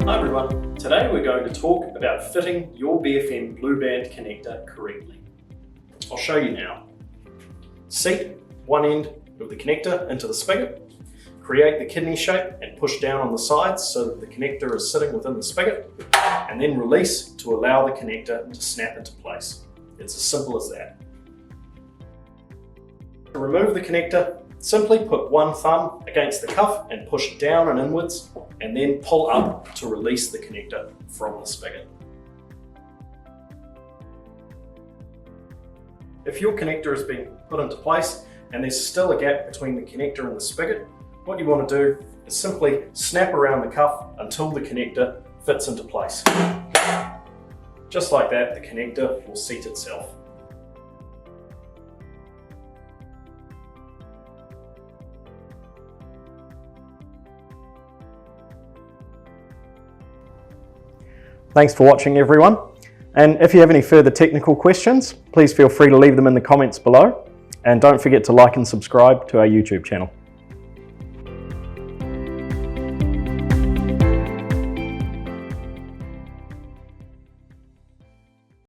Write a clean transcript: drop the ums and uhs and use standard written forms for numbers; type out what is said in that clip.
Hi everyone, today we're going to talk about fitting your BFM BLUEBAND connector correctly. I'll show you now. Seat one end of the connector into the spigot, create the kidney shape and push down on the sides so that the connector is sitting within the spigot, and then release to allow the connector to snap into place. It's as simple as that. To remove the connector, simply put one thumb against the cuff and push down and inwards, and then pull up to release the connector from the spigot. If your connector has been put into place and there's still a gap between the connector and the spigot, what you want to do is simply snap around the cuff until the connector fits into place. Just like that, the connector will seat itself. Thanks for watching everyone, and if you have any further technical questions, please feel free to leave them in the comments below, and don't forget to like and subscribe to our YouTube channel.